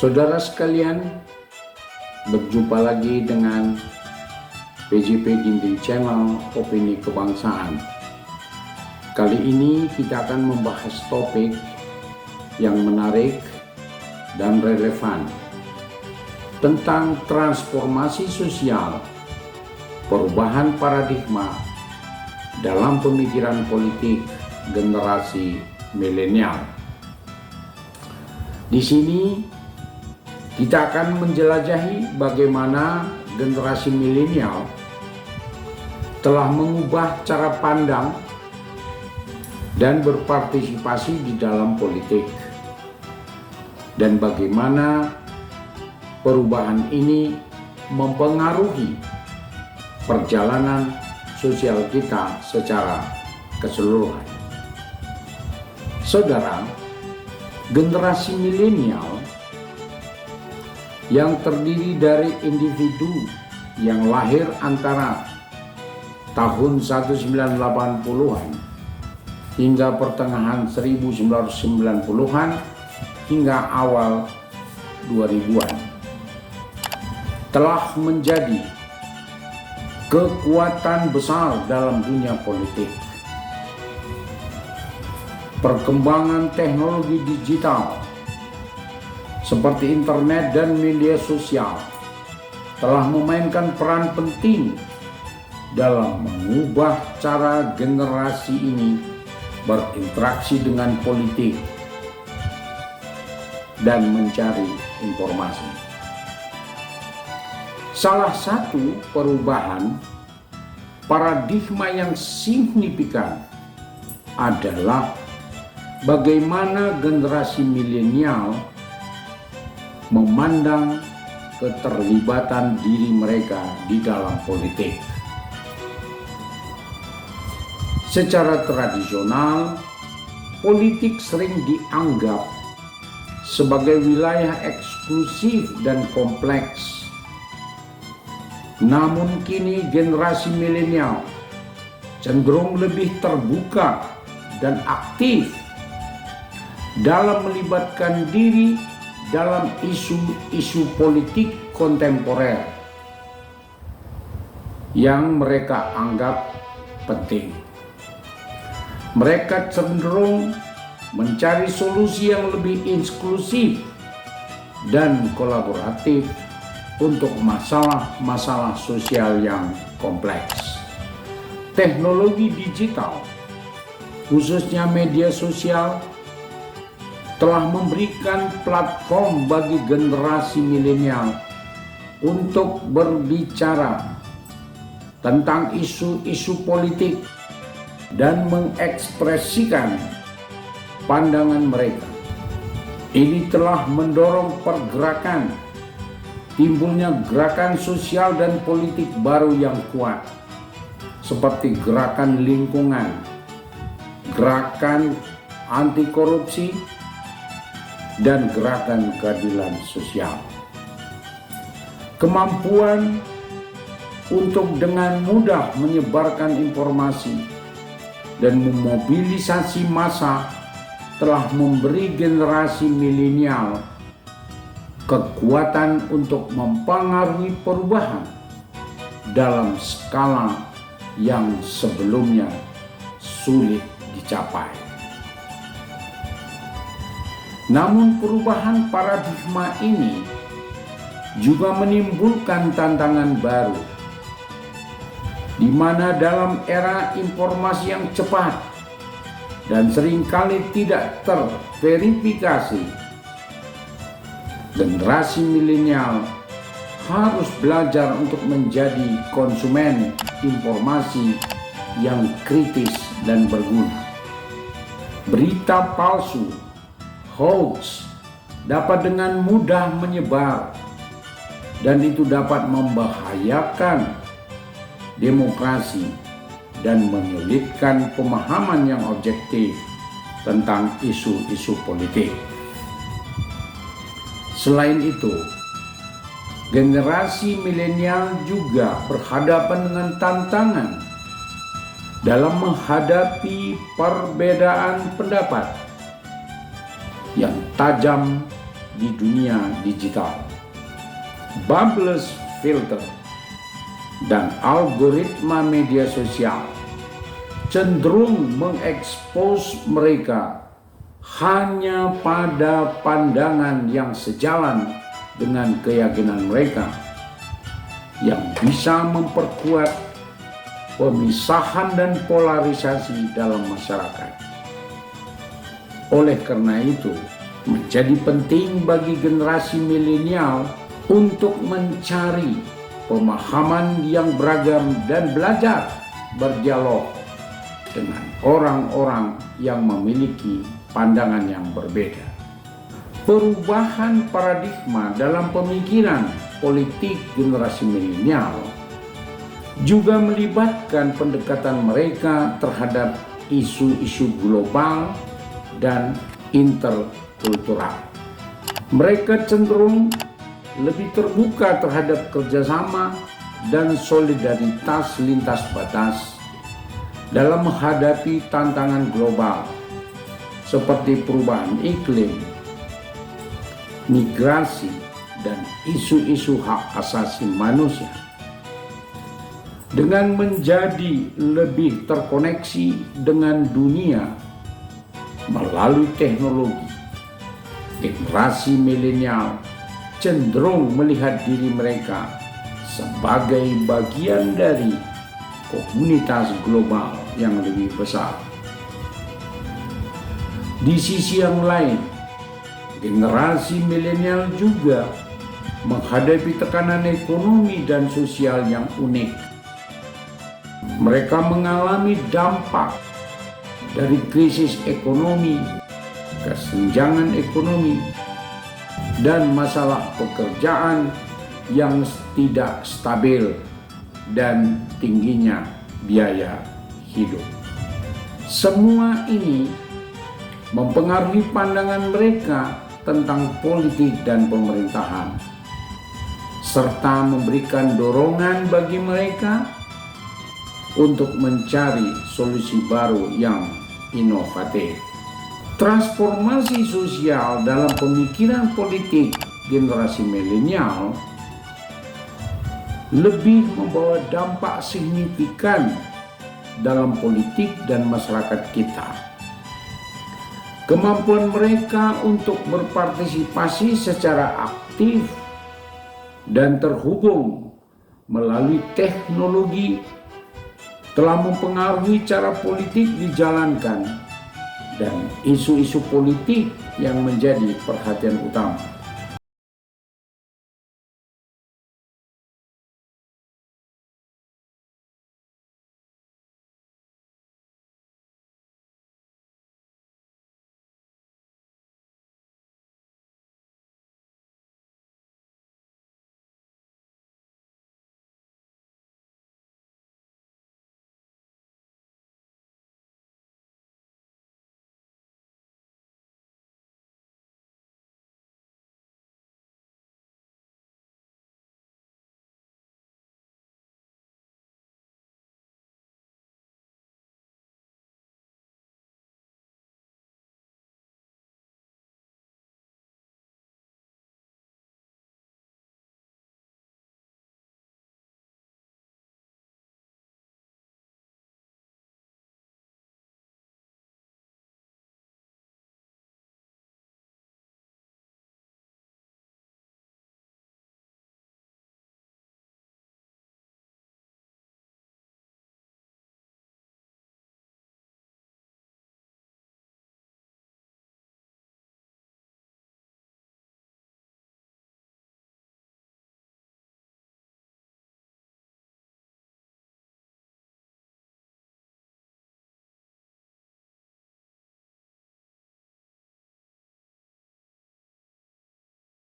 Saudara sekalian, berjumpa lagi dengan PJP Ginting Channel Opini Kebangsaan. Kali ini kita akan membahas topik yang menarik dan relevan tentang transformasi sosial, perubahan paradigma dalam pemikiran politik generasi milenial. Di sini kita akan menjelajahi bagaimana generasi milenial telah mengubah cara pandang dan berpartisipasi di dalam politik, dan bagaimana perubahan ini mempengaruhi perjalanan sosial kita secara keseluruhan. Saudara, generasi milenial yang terdiri dari individu yang lahir antara tahun 1980-an hingga pertengahan 1990-an hingga awal 2000-an telah menjadi kekuatan besar dalam dunia politik. Perkembangan teknologi digital seperti internet dan media sosial telah memainkan peran penting dalam mengubah cara generasi ini berinteraksi dengan politik dan mencari informasi. Salah satu perubahan paradigma yang signifikan adalah bagaimana generasi milenial memandang keterlibatan diri mereka di dalam politik. Secara tradisional, politik sering dianggap sebagai wilayah eksklusif dan kompleks. Namun kini generasi milenial cenderung lebih terbuka dan aktif dalam melibatkan diri dalam isu-isu politik kontemporer yang mereka anggap penting. Mereka cenderung mencari solusi yang lebih inklusif dan kolaboratif untuk masalah-masalah sosial yang kompleks. Teknologi digital, khususnya media sosial, telah memberikan platform bagi generasi milenial untuk berbicara tentang isu-isu politik dan mengekspresikan pandangan mereka. Ini telah mendorong pergerakan, timbulnya gerakan sosial dan politik baru yang kuat, seperti gerakan lingkungan, gerakan anti korupsi, dan gerakan keadilan sosial. Kemampuan untuk dengan mudah menyebarkan informasi dan memobilisasi massa telah memberi generasi milenial kekuatan untuk mempengaruhi perubahan dalam skala yang sebelumnya sulit dicapai. Namun perubahan paradigma ini juga menimbulkan tantangan baru, di mana dalam era informasi yang cepat dan seringkali tidak terverifikasi, generasi milenial harus belajar untuk menjadi konsumen informasi yang kritis dan berguna. Berita palsu, hoax, dapat dengan mudah menyebar, dan itu dapat membahayakan demokrasi dan menyulitkan pemahaman yang objektif tentang isu-isu politik. Selain itu, generasi milenial juga berhadapan dengan tantangan dalam menghadapi perbedaan pendapat yang tajam di dunia digital. Bubbles filter dan algoritma media sosial cenderung mengekspos mereka hanya pada pandangan yang sejalan dengan keyakinan mereka, yang bisa memperkuat pemisahan dan polarisasi dalam masyarakat. Oleh karena itu, menjadi penting bagi generasi milenial untuk mencari pemahaman yang beragam dan belajar berdialog dengan orang-orang yang memiliki pandangan yang berbeda. Perubahan paradigma dalam pemikiran politik generasi milenial juga melibatkan pendekatan mereka terhadap isu-isu global dan interkultural. Mereka cenderung lebih terbuka terhadap kerjasama dan solidaritas lintas batas dalam menghadapi tantangan global seperti perubahan iklim, migrasi, dan isu-isu hak asasi manusia. Dengan menjadi lebih terkoneksi dengan dunia melalui teknologi, generasi milenial cenderung melihat diri mereka sebagai bagian dari komunitas global yang lebih besar. Di sisi yang lain, generasi milenial juga menghadapi tekanan ekonomi dan sosial yang unik. Mereka mengalami dampak dari krisis ekonomi, kesenjangan ekonomi, dan masalah pekerjaan yang tidak stabil dan tingginya biaya hidup. Semua ini mempengaruhi pandangan mereka tentang politik dan pemerintahan, serta memberikan dorongan bagi mereka untuk mencari solusi baru yang inovatif. Transformasi sosial dalam pemikiran politik generasi milenial lebih membawa dampak signifikan dalam politik dan masyarakat kita. Kemampuan mereka untuk berpartisipasi secara aktif dan terhubung melalui teknologi telah mempengaruhi cara politik dijalankan dan isu-isu politik yang menjadi perhatian utama.